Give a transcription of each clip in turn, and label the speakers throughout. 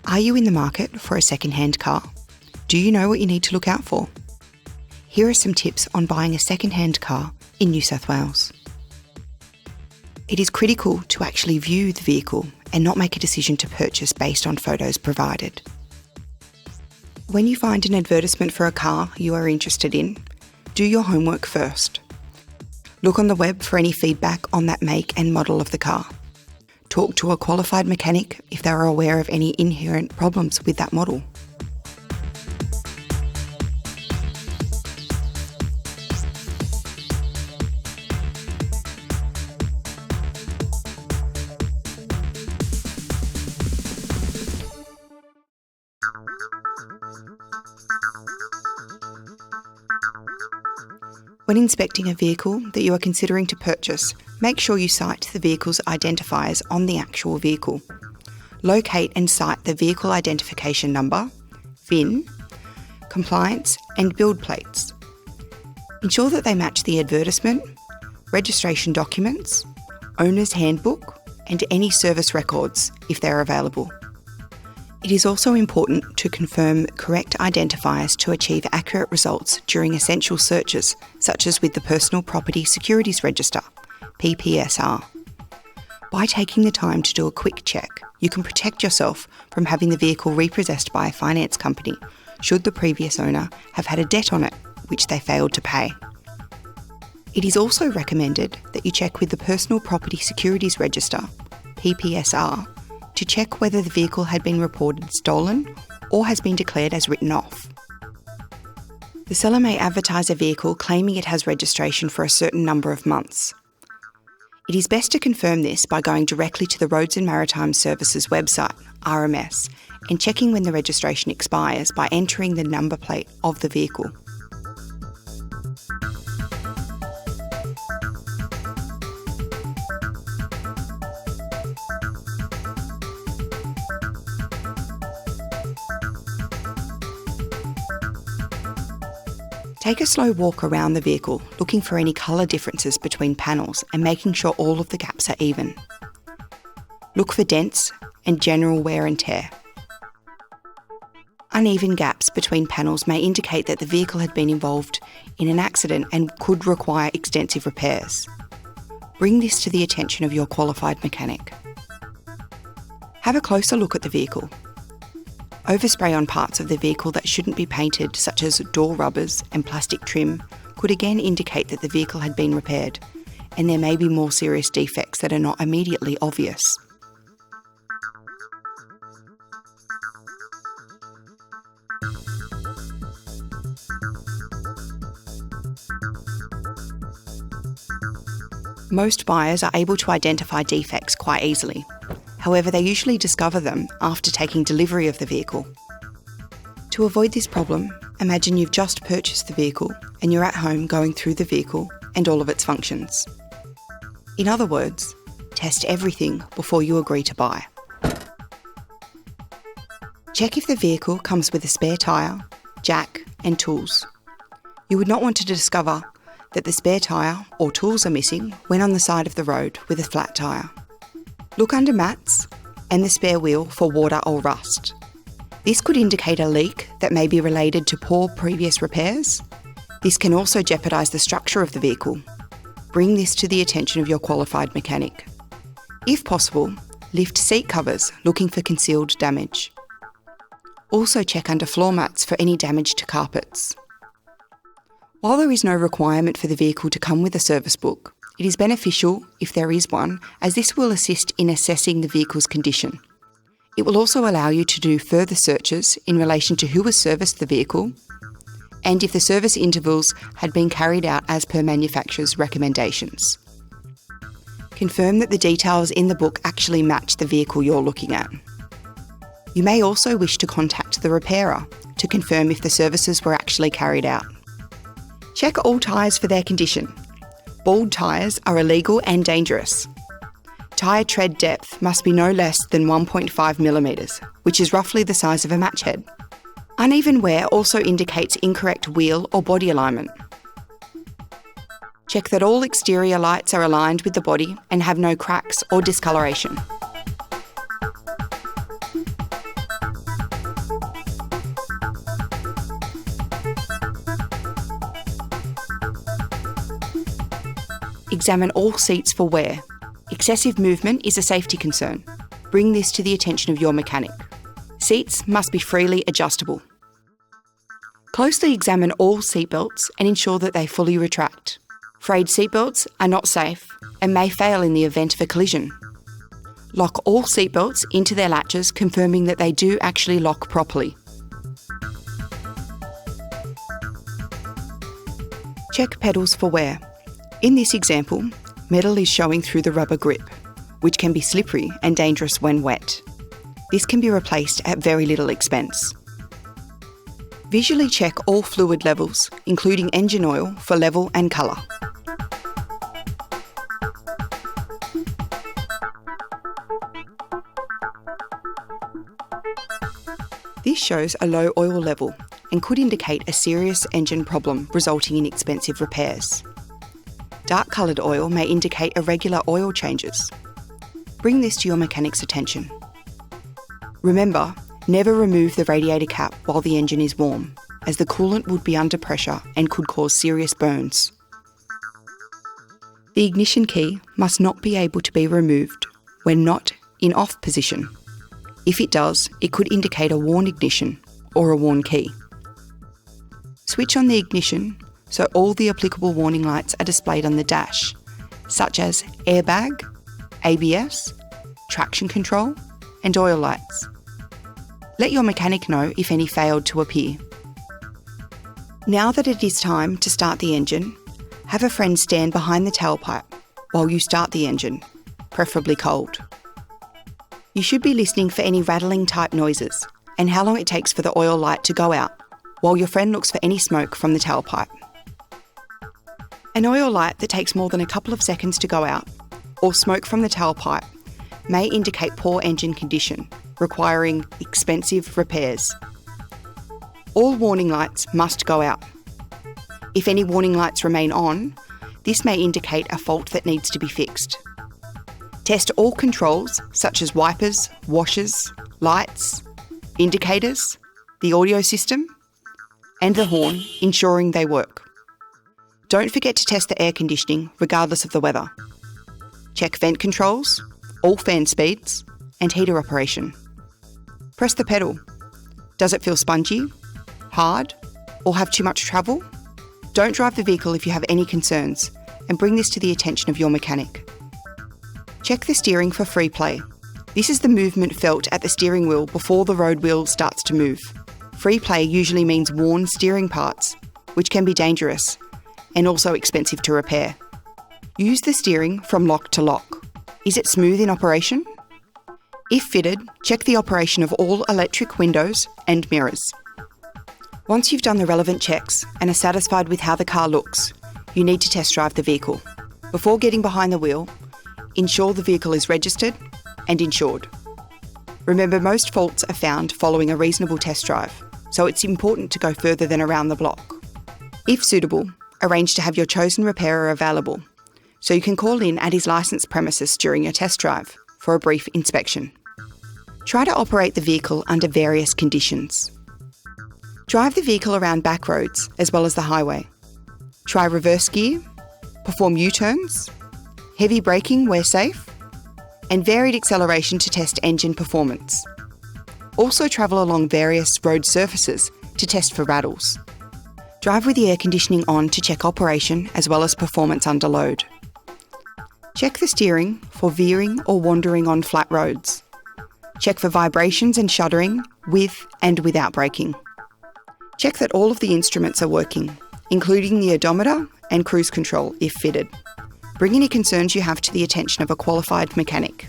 Speaker 1: Are you in the market for a second-hand car? Do you know what you need to look out for? Here are some tips on buying a second-hand car in New South Wales. It is critical to actually view the vehicle and not make a decision to purchase based on photos provided. When you find an advertisement for a car you are interested in, do your homework first. Look on the web for any feedback on that make and model of the car. Talk to a qualified mechanic if they are aware of any inherent problems with that model. When inspecting a vehicle that you are considering to purchase, make sure you cite the vehicle's identifiers on the actual vehicle. Locate and cite the vehicle identification number, VIN, compliance and build plates. Ensure that they match the advertisement, registration documents, owner's handbook and any service records if they are available. It is also important to confirm correct identifiers to achieve accurate results during essential searches, such as with the Personal Property Securities Register, PPSR. By taking the time to do a quick check, you can protect yourself from having the vehicle repossessed by a finance company should the previous owner have had a debt on it, which they failed to pay. It is also recommended that you check with the Personal Property Securities Register, PPSR, to check whether the vehicle had been reported stolen or has been declared as written off. The seller may advertise a vehicle claiming it has registration for a certain number of months. It is best to confirm this by going directly to the Roads and Maritime Services website, RMS, and checking when the registration expires by entering the number plate of the vehicle. Take a slow walk around the vehicle, looking for any colour differences between panels and making sure all of the gaps are even. Look for dents and general wear and tear. Uneven gaps between panels may indicate that the vehicle had been involved in an accident and could require extensive repairs. Bring this to the attention of your qualified mechanic. Have a closer look at the vehicle. Overspray on parts of the vehicle that shouldn't be painted, such as door rubbers and plastic trim, could again indicate that the vehicle had been repaired, and there may be more serious defects that are not immediately obvious. Most buyers are able to identify defects quite easily. However, they usually discover them after taking delivery of the vehicle. To avoid this problem, imagine you've just purchased the vehicle and you're at home going through the vehicle and all of its functions. In other words, test everything before you agree to buy. Check if the vehicle comes with a spare tyre, jack and tools. You would not want to discover that the spare tyre or tools are missing when on the side of the road with a flat tyre. Look under mats and the spare wheel for water or rust. This could indicate a leak that may be related to poor previous repairs. This can also jeopardise the structure of the vehicle. Bring this to the attention of your qualified mechanic. If possible, lift seat covers looking for concealed damage. Also check under floor mats for any damage to carpets. While there is no requirement for the vehicle to come with a service book, it is beneficial if there is one, as this will assist in assessing the vehicle's condition. It will also allow you to do further searches in relation to who has serviced the vehicle and if the service intervals had been carried out as per manufacturer's recommendations. Confirm that the details in the book actually match the vehicle you're looking at. You may also wish to contact the repairer to confirm if the services were actually carried out. Check all tyres for their condition. Bald tyres are illegal and dangerous. Tyre tread depth must be no less than 1.5mm, which is roughly the size of a match head. Uneven wear also indicates incorrect wheel or body alignment. Check that all exterior lights are aligned with the body and have no cracks or discoloration. Examine all seats for wear. Excessive movement is a safety concern. Bring this to the attention of your mechanic. Seats must be freely adjustable. Closely examine all seatbelts and ensure that they fully retract. Frayed seatbelts are not safe and may fail in the event of a collision. Lock all seatbelts into their latches, confirming that they do actually lock properly. Check pedals for wear. In this example, metal is showing through the rubber grip, which can be slippery and dangerous when wet. This can be replaced at very little expense. Visually check all fluid levels, including engine oil, for level and colour. This shows a low oil level and could indicate a serious engine problem resulting in expensive repairs. Dark coloured oil may indicate irregular oil changes. Bring this to your mechanic's attention. Remember, never remove the radiator cap while the engine is warm, as the coolant would be under pressure and could cause serious burns. The ignition key must not be able to be removed when not in off position. If it does, it could indicate a worn ignition or a worn key. Switch on the ignition so all the applicable warning lights are displayed on the dash, such as airbag, ABS, traction control, and oil lights. Let your mechanic know if any failed to appear. Now that it is time to start the engine, have a friend stand behind the tailpipe while you start the engine, preferably cold. You should be listening for any rattling type noises and how long it takes for the oil light to go out, while your friend looks for any smoke from the tailpipe. An oil light that takes more than a couple of seconds to go out, or smoke from the tailpipe, may indicate poor engine condition, requiring expensive repairs. All warning lights must go out. If any warning lights remain on, this may indicate a fault that needs to be fixed. Test all controls such as wipers, washers, lights, indicators, the audio system, and the horn, ensuring they work. Don't forget to test the air conditioning regardless of the weather. Check vent controls, all fan speeds, and heater operation. Press the pedal. Does it feel spongy, hard, or have too much travel? Don't drive the vehicle if you have any concerns, and bring this to the attention of your mechanic. Check the steering for free play. This is the movement felt at the steering wheel before the road wheel starts to move. Free play usually means worn steering parts, which can be dangerous and also expensive to repair. Use the steering from lock to lock. Is it smooth in operation? If fitted, check the operation of all electric windows and mirrors. Once you've done the relevant checks and are satisfied with how the car looks, you need to test drive the vehicle. Before getting behind the wheel, ensure the vehicle is registered and insured. Remember, most faults are found following a reasonable test drive, so it's important to go further than around the block. If suitable, arrange to have your chosen repairer available, so you can call in at his licensed premises during your test drive for a brief inspection. Try to operate the vehicle under various conditions. Drive the vehicle around back roads as well as the highway. Try reverse gear, perform U-turns, heavy braking where safe, and varied acceleration to test engine performance. Also travel along various road surfaces to test for rattles. Drive with the air conditioning on to check operation as well as performance under load. Check the steering for veering or wandering on flat roads. Check for vibrations and shuddering with and without braking. Check that all of the instruments are working, including the odometer and cruise control if fitted. Bring any concerns you have to the attention of a qualified mechanic,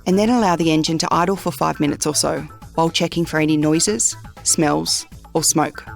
Speaker 1: and then allow the engine to idle for 5 minutes or so while checking for any noises, smells, or smoke.